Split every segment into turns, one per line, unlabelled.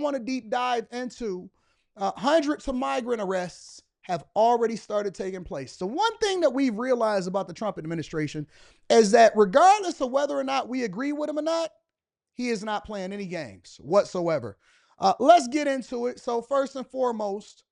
want to deep dive into hundreds of migrant arrests have already started taking place. So one thing that we've realized about the Trump administration is that regardless of whether or not we agree with him or not, he is not playing any games whatsoever. Let's get into it. So first and foremost,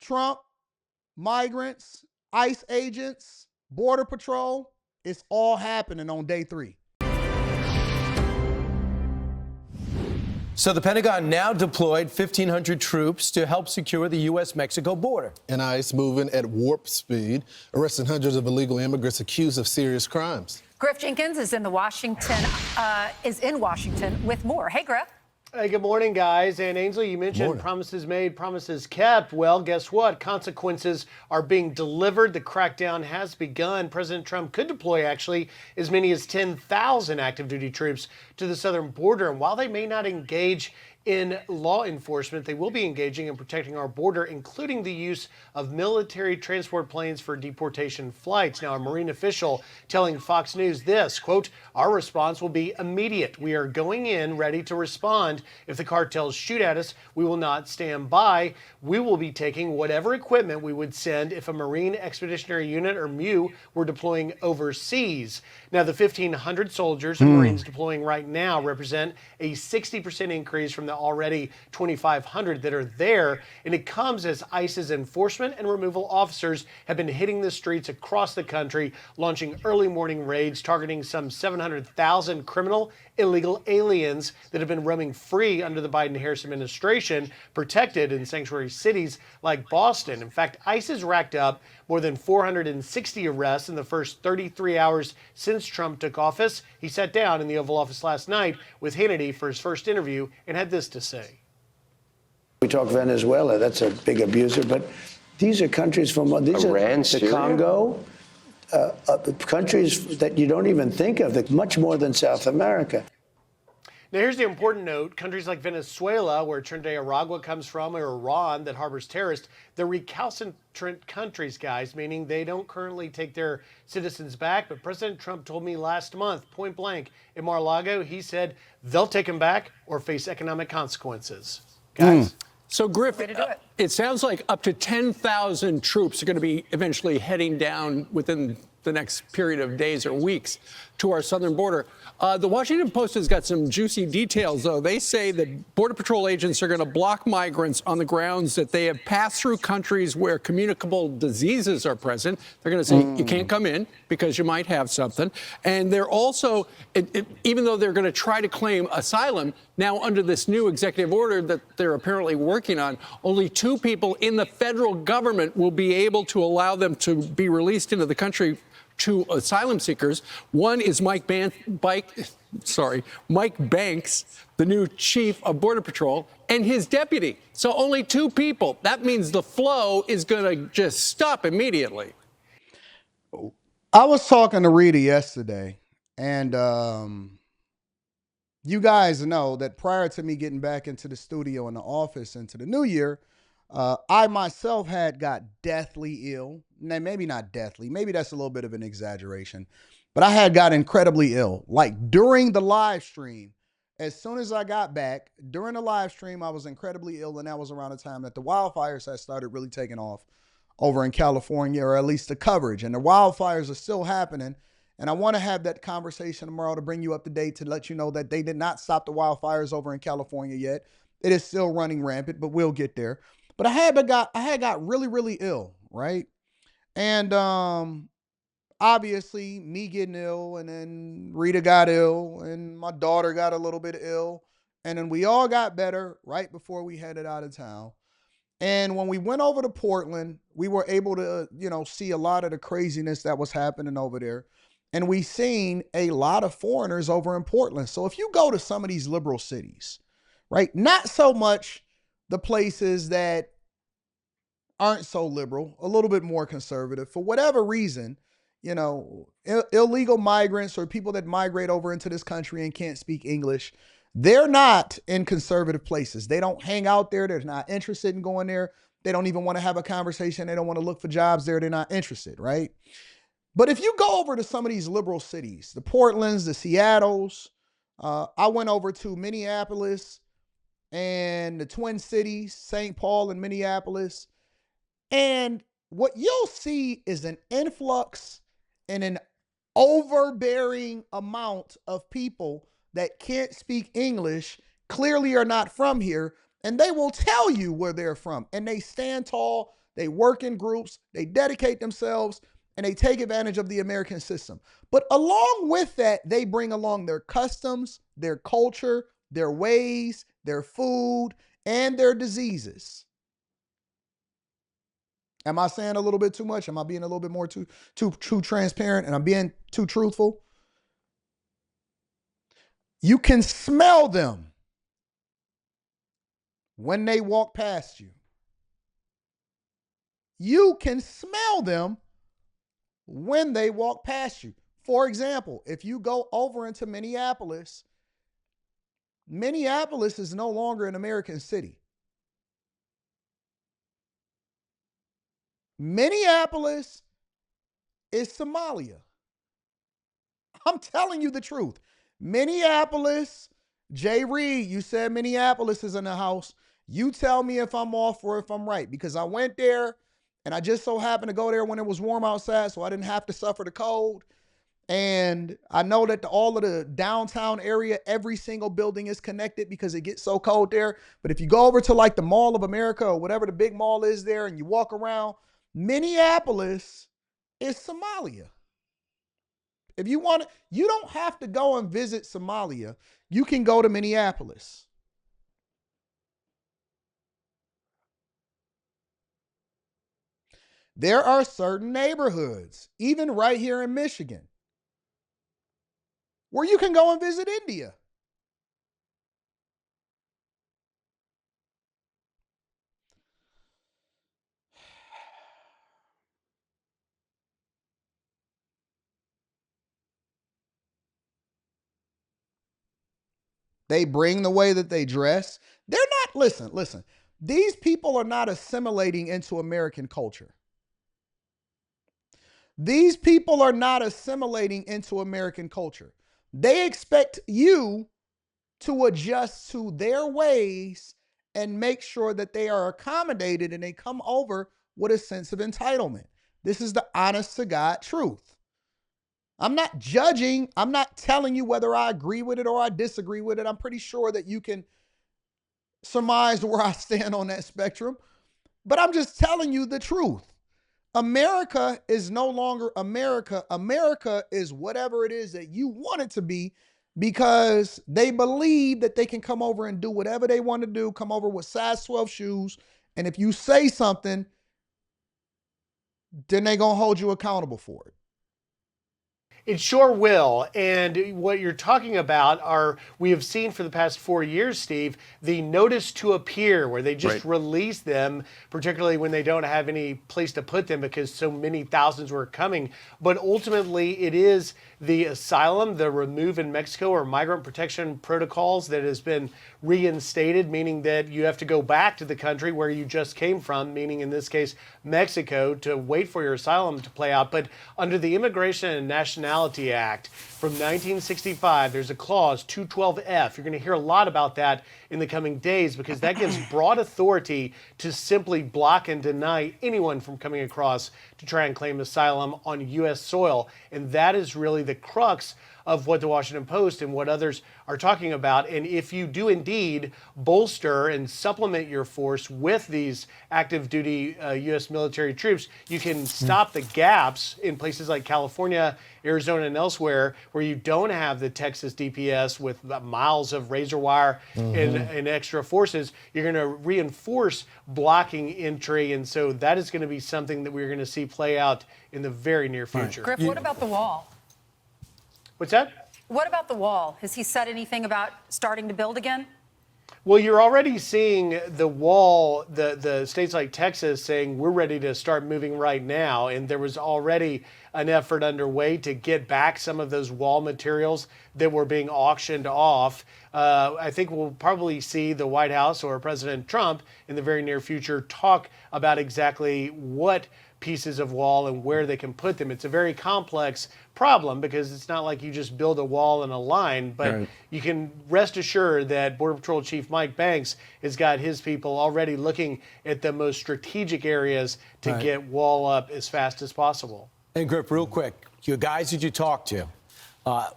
Trump, migrants, ICE agents, Border Patrol, it's all happening on day 3.
So the Pentagon now deployed 1,500 troops to help secure the U.S.-Mexico border.
And ICE moving at warp speed, arresting hundreds of illegal immigrants accused of serious crimes.
Griff Jenkins is in Washington with more. Hey, Griff.
Hey, good morning, guys. And Ainsley, you mentioned promises made, promises kept. Well, guess what? Consequences are being delivered. The crackdown has begun. President Trump could deploy, actually, as many as 10,000 active duty troops to the southern border. And while they may not engage in law enforcement, they will be engaging in protecting our border, including the use of military transport planes for deportation flights. Now, a Marine official telling Fox News this, quote, "Our response will be immediate. We are going in ready to respond. If the cartels shoot at us, we will not stand by. We will be taking whatever equipment we would send if a Marine Expeditionary Unit or MEU were deploying overseas." Now, the 1,500 soldiers and Marines deploying right now represent a 60% increase from the already 2,500 that are there, and it comes as ICE's enforcement and removal officers have been hitting the streets across the country, launching early morning raids targeting some 700,000 criminal illegal aliens that have been roaming free under the Biden-Harris administration, protected in sanctuary cities like Boston. In fact, ICE has racked up more than 460 arrests in the first 33 hours since Trump took office. He sat down in the Oval Office last night with Hannity for his first interview and had this to say.
We talk Venezuela, that's a big abuser, but these are countries from the Congo, countries that you don't even think of, that much more than South America.
Now, here's the important note. Countries like Venezuela, where Trinidad Aragua comes from, or Iran, that harbors terrorists, they're recalcitrant countries, guys, meaning they don't currently take their citizens back. But President Trump told me last month, point blank, in Mar-a-Lago, he said they'll take them back or face economic consequences. Guys?
So, Griff, it sounds like up to 10,000 troops are going to be eventually heading down within the next period of days or weeks to our southern border. The Washington Post has got some juicy details, though. They say that Border Patrol agents are going to block migrants on the grounds that they have passed through countries where communicable diseases are present. They're going to say you can't come in because you might have something. And they're also, even though they're going to try to claim asylum, now under this new executive order that they're apparently working on, only 2 people in the federal government will be able to allow them to be released into the country to asylum seekers. One is Mike Banks, the new chief of Border Patrol, and his deputy. So only 2 people. That means the flow is going to just stop immediately.
I was talking to Rita yesterday, and you guys know that prior to me getting back into the studio in the office into the new year, I myself had got deathly ill. Now, maybe not deathly. Maybe that's a little bit of an exaggeration. But I had got incredibly ill. Like during the live stream, as soon as I got back, during the live stream, I was incredibly ill. And that was around the time that the wildfires had started really taking off over in California, or at least the coverage. And the wildfires are still happening. And I want to have that conversation tomorrow to bring you up to date to let you know that they did not stop the wildfires over in California yet. It is still running rampant, but we'll get there. But I had got really, really ill, right? And obviously me getting ill, and then Rita got ill, and my daughter got a little bit ill, and then we all got better right before we headed out of town. And when we went over to Portland, we were able to, see a lot of the craziness that was happening over there. And we seen a lot of foreigners over in Portland. So if you go to some of these liberal cities, right, not so much the places that aren't so liberal, a little bit more conservative, for whatever reason, illegal migrants or people that migrate over into this country and can't speak English, they're not in conservative places. They don't hang out there. They're not interested in going there. They don't even want to have a conversation. They don't want to look for jobs there. They're not interested, right? But if you go over to some of these liberal cities, the Portlands, the Seattles, I went over to Minneapolis, and the Twin Cities, St. Paul and Minneapolis. And what you'll see is an influx and an overbearing amount of people that can't speak English, clearly are not from here, and they will tell you where they're from. And they stand tall, they work in groups, they dedicate themselves, and they take advantage of the American system. But along with that, they bring along their customs, their culture, their ways, their food, and their diseases. Am I saying a little bit too much? Am I being a little bit more too transparent, and I'm being too truthful? You can smell them when they walk past you. You can smell them when they walk past you. For example, if you go over into Minneapolis, Minneapolis is no longer an American city. Minneapolis is Somalia. I'm telling you the truth. Minneapolis, Jay Reed, you said Minneapolis is in the house. You tell me if I'm off or if I'm right, because I went there and I just so happened to go there when it was warm outside, so I didn't have to suffer the cold. And I know that all of the downtown area, every single building is connected because it gets so cold there. But if you go over to like the Mall of America or whatever the big mall is there and you walk around, Minneapolis is Somalia. If you want to, you don't have to go and visit Somalia. You can go to Minneapolis. There are certain neighborhoods, even right here in Michigan, where you can go and visit India. They bring the way that they dress. They're not, listen. These people are not assimilating into American culture. These people are not assimilating into American culture. They expect you to adjust to their ways and make sure that they are accommodated and they come over with a sense of entitlement. This is the honest to God truth. I'm not judging. I'm not telling you whether I agree with it or I disagree with it. I'm pretty sure that you can surmise where I stand on that spectrum. But I'm just telling you the truth. America is no longer America. America is whatever it is that you want it to be, because they believe that they can come over and do whatever they want to do, come over with size 12 shoes. And if you say something, then they're going to hold you accountable for it.
It sure will. And what you're talking about are, we have seen for the past 4 years, Steve, the notice to appear, where they just release them, particularly when they don't have any place to put them because so many thousands were coming. But ultimately, it is the asylum, the remove in Mexico or migrant protection protocols that has been reinstated, meaning that you have to go back to the country where you just came from, meaning in this case, Mexico, to wait for your asylum to play out. But under the Immigration and Nationality Act from 1965, there's a clause, 212F. You're going to hear a lot about that in the coming days, because that gives broad authority to simply block and deny anyone from coming across to try and claim asylum on U.S. soil. And that is really the crux of what the Washington Post and what others are talking about. And if you do indeed bolster and supplement your force with these active duty U.S. military troops, you can stop the gaps in places like California, Arizona, and elsewhere where you don't have the Texas DPS with miles of razor wire and extra forces. You're going to reinforce blocking entry. And so that is going to be something that we're going to see play out in the very near future.
Griff, what about the wall?
What's that?
What about the wall? Has he said anything about starting to build again?
Well, you're already seeing the wall, the states like Texas saying we're ready to start moving right now. And there was already an effort underway to get back some of those wall materials that were being auctioned off. I think we'll probably see the White House or President Trump in the very near future talk about exactly what pieces of wall and where they can put them. It's a very complex problem because it's not like you just build a wall and a line, but you can rest assured that Border Patrol Chief Mike Banks has got his people already looking at the most strategic areas to get wall up as fast as possible.
And Griff, real quick, your guys that you talk to,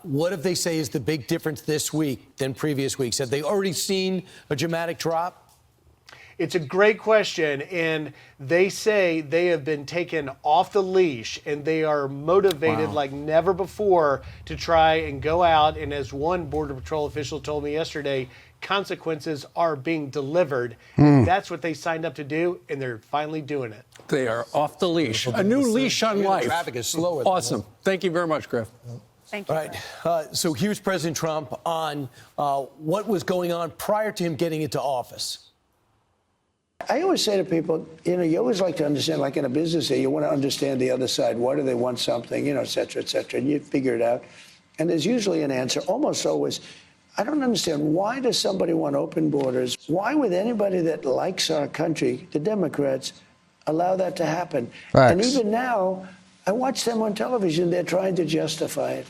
what if they say is the big difference this week than previous weeks? Have they already seen a dramatic drop?
It's a great question, and they say they have been taken off the leash and they are motivated like never before to try and go out. And as one Border Patrol official told me yesterday, consequences are being delivered. That's what they signed up to do, and they're finally doing it.
They are off the leash. A new leash on life.
Traffic is slower.
Awesome. Thank you very much, Griff.
Thank you.
All right. So here's President Trump on what was going on prior to him getting into office.
I always say to people, you always like to understand, like in a business here, you want to understand the other side. Why do they want something, et cetera, and you figure it out. And there's usually an answer, almost always. I don't understand, why does somebody want open borders? Why would anybody that likes our country, the Democrats, allow that to happen?
Facts.
And even now, I watch them on television, they're trying to justify it.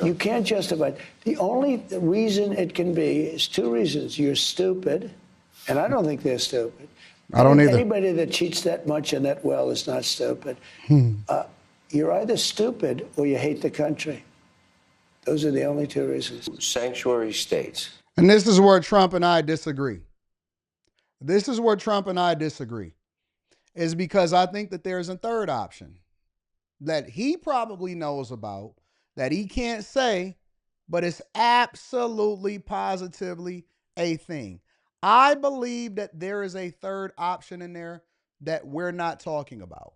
You can't justify it. The only reason it can be is two reasons. You're stupid, and I don't think they're stupid.
I don't either.
Anybody that cheats that much and that well is not stupid. You're either stupid or you hate the country. Those are the only two reasons.
Sanctuary states.
And this is where Trump and I disagree. This is where Trump and I disagree. Is because I think that there's a third option that he probably knows about that he can't say, but it's absolutely positively a thing. I believe that there is a third option in there that we're not talking about.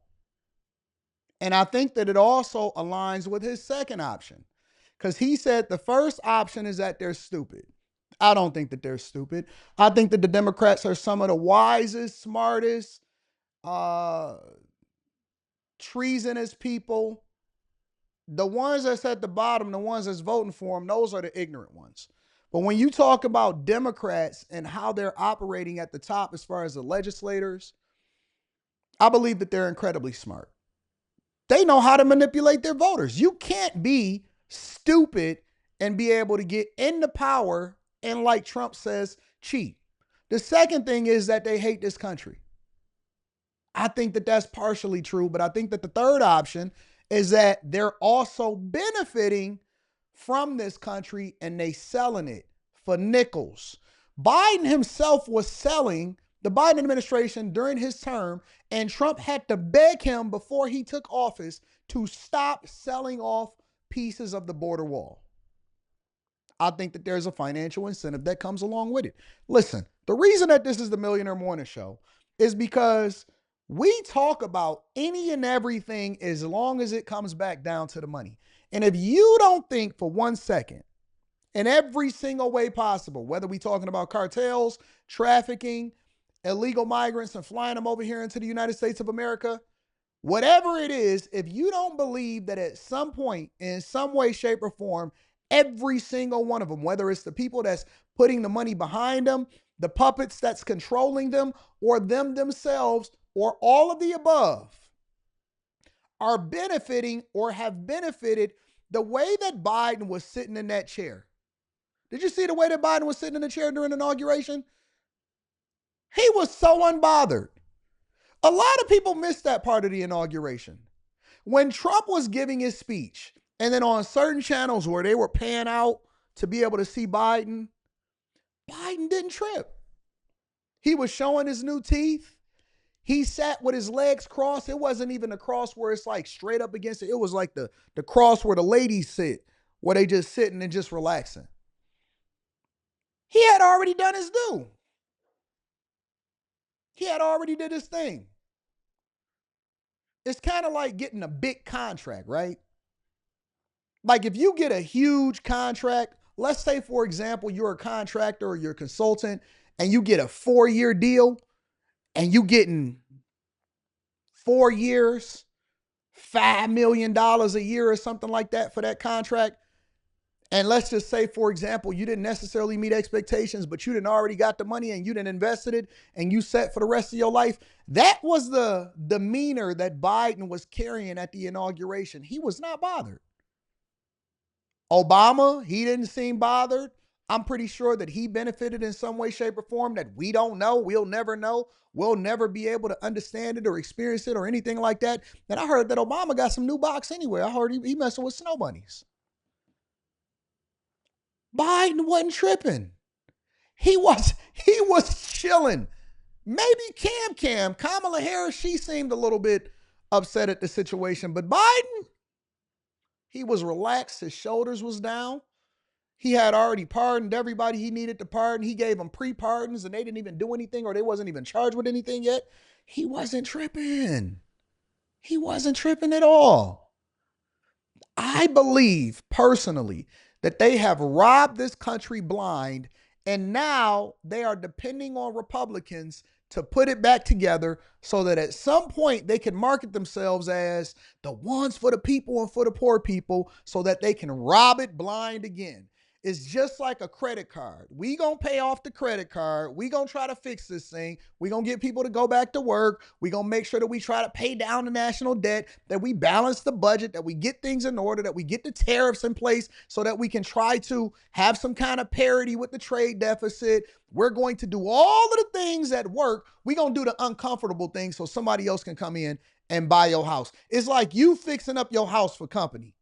And I think that it also aligns with his second option, because he said the first option is that they're stupid. I don't think that they're stupid. I think that the Democrats are some of the wisest, smartest, treasonous people. The ones that's at the bottom, the ones that's voting for them, those are the ignorant ones. But when you talk about Democrats and how they're operating at the top as far as the legislators, I believe that they're incredibly smart. They know how to manipulate their voters. You can't be stupid and be able to get into power and, like Trump says, cheat. The second thing is that they hate this country. I think that that's partially true, but I think that the third option is that they're also benefiting from this country and they selling it for nickels. Biden himself was selling the Biden administration during his term, and Trump had to beg him before he took office to stop selling off pieces of the border wall. I think that there's a financial incentive that comes along with it. Listen, the reason that this is the Millionaire Morning Show is because we talk about any and everything as long as it comes back down to the money. And if you don't think for 1 second, in every single way possible, whether we're talking about cartels, trafficking, illegal migrants, and flying them over here into the United States of America, whatever it is, if you don't believe that at some point, in some way, shape, or form, every single one of them, whether it's the people that's putting the money behind them, the puppets that's controlling them, or them themselves, or all of the above, are benefiting or have benefited the way that Biden was sitting in that chair. Did you see the way that Biden was sitting in the chair during the inauguration? He was so unbothered. A lot of people missed that part of the inauguration. When Trump was giving his speech, and then on certain channels where they were paying out to be able to see Biden, Biden didn't trip. He was showing his new teeth. He sat with his legs crossed. It wasn't even a cross where it's like straight up against it. It was like the cross where the ladies sit, where they just sitting and just relaxing. He had already done his due. He had already did his thing. It's kind of like getting a big contract, right? Like if you get a huge contract, let's say, for example, you're a contractor or you're a consultant and you get a 4-year deal and you getting 4 years, $5 million a year or something like that for that contract. and let's just say, for example, you didn't necessarily meet expectations, but you didn't already got the money and you didn't invested it and you set for the rest of your life. That was the demeanor that Biden was carrying at the inauguration. He was not bothered. Obama, he didn't seem bothered. I'm pretty sure that he benefited in some way, shape, or form that we don't know. We'll never know. We'll never be able to understand it or experience it or anything like that. And I heard that Obama got some new box anyway. I heard he messing with snow bunnies. Biden wasn't tripping. He was chilling. Maybe Kamala Harris, she seemed a little bit upset at the situation, but Biden, he was relaxed. His shoulders was down. He had already pardoned everybody he needed to pardon. He gave them pre-pardons and they didn't even do anything or they wasn't even charged with anything yet. He wasn't tripping. He wasn't tripping at all. I believe personally that they have robbed this country blind, and now they are depending on Republicans to put it back together so that at some point they can market themselves as the ones for the people and for the poor people so that they can rob it blind again. It's just like a credit card. We gonna pay off the credit card. We gonna try to fix this thing. We gonna get people to go back to work. We gonna make sure that we try to pay down the national debt, that we balance the budget, that we get things in order, that we get the tariffs in place so that we can try to have some kind of parity with the trade deficit. We're going to do all of the things that work. We gonna do the uncomfortable things so somebody else can come in and buy your house. It's like you fixing up your house for company.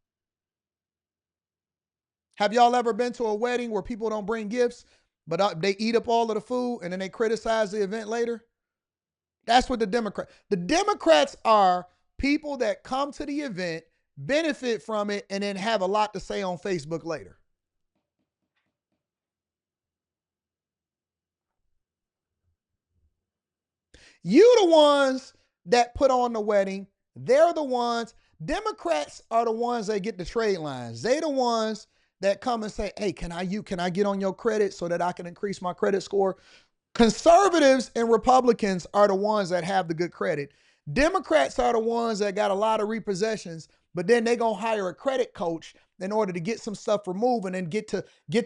Have y'all ever been to a wedding where people don't bring gifts, but they eat up all of the food and then they criticize the event later? That's what the Democrats are people that come to the event, benefit from it, and then have a lot to say on Facebook later. You the ones that put on the wedding. They're the ones. Democrats are the ones that get the trade lines. They the ones that come and say, hey, can I get on your credit so that I can increase my credit score? Conservatives and Republicans are the ones that have the good credit. Democrats are the ones that got a lot of repossessions, but then they gonna hire a credit coach in order to get some stuff removed and then get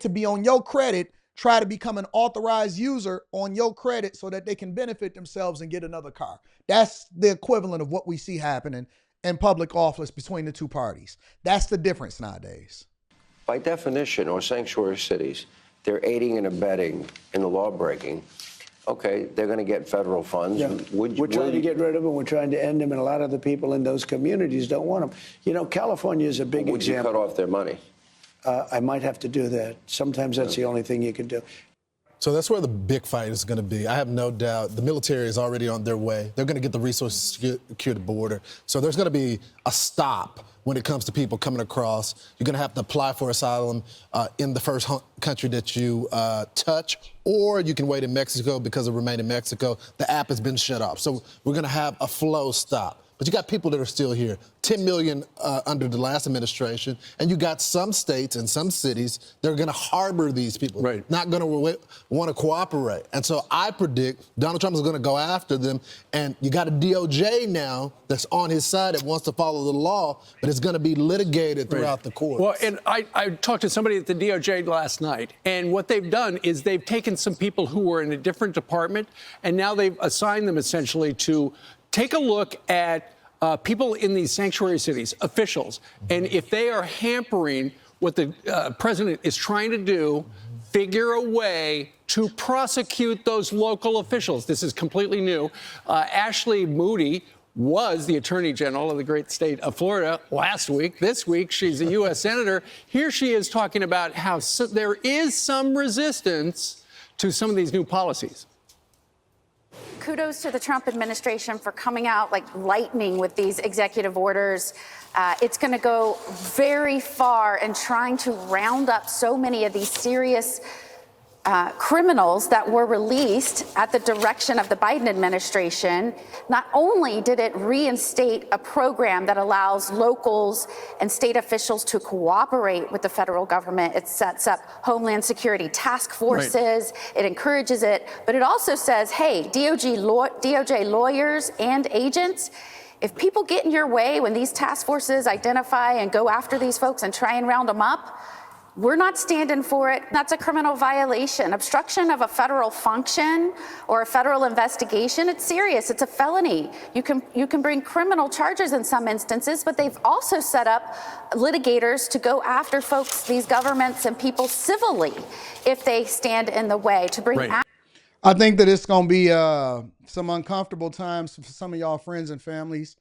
to be on your credit, try to become an authorized user on your credit so that they can benefit themselves and get another car. That's the equivalent of what we see happening in public office between the two parties. That's the difference nowadays.
By definition, or sanctuary cities, they're aiding and abetting in the law breaking. Okay, they're going to get federal funds.
Yeah. We're trying to get rid of them. We're trying to end them, and a lot of the people in those communities don't want them. You know, California is a big example.
Would you cut off their money?
I might have to do that. Sometimes that's the only thing you can do.
So that's where the big fight is going to be. I have no doubt the military is already on their way. They're going to get the resources to secure the border. So there's going to be a stop when it comes to people coming across. You're going to have to apply for asylum in the first country that you touch, or you can wait in Mexico because of Remain in Mexico. The app has been shut off. So we're going to have a flow stop. But you got people that are still here, 10 million under the last administration, and you got some states and some cities that are going to harbor these people, not going to want to cooperate. And so I predict Donald Trump is going to go after them, and you got a DOJ now that's on his side that wants to follow the law, but it's going to be litigated throughout the courts.
Well, and I talked to somebody at the DOJ last night, and what they've done is they've taken some people who were in a different department, and now they've assigned them essentially to take a look at people in these sanctuary cities, officials, and if they are hampering what the president is trying to do, figure a way to prosecute those local officials. This is completely new. Ashley Moody was the attorney general of the great state of Florida last week. This week, she's a U.S. senator. Here she is talking about how there is some resistance to some of these new policies.
Kudos to the Trump administration for coming out like lightning with these executive orders. It's going to go very far in trying to round up so many of these serious criminals that were released at the direction of the Biden administration. Not only did it reinstate a program that allows locals and state officials to cooperate with the federal government, it sets up Homeland Security task forces, it encourages it, but it also says, hey, DOJ lawyers and agents, if people get in your way when these task forces identify and go after these folks and try and round them up, We're not standing for it. That's a criminal violation. Obstruction of a federal function or a federal investigation, it's serious. It's a felony. You can bring criminal charges in some instances, but they've also set up litigators to go after folks, these governments and people civilly if they stand in the way to bring
I think that it's going to be some uncomfortable times for some of y'all friends and families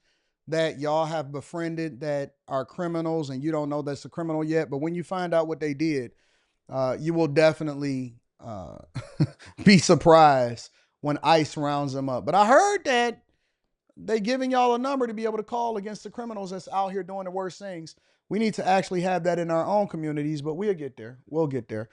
that y'all have befriended that are criminals and you don't know that's a criminal yet. But when you find out what they did, you will definitely be surprised when ICE rounds them up. But I heard that they giving y'all a number to be able to call against the criminals that's out here doing the worst things. We need to actually have that in our own communities, but we'll get there. We'll get there.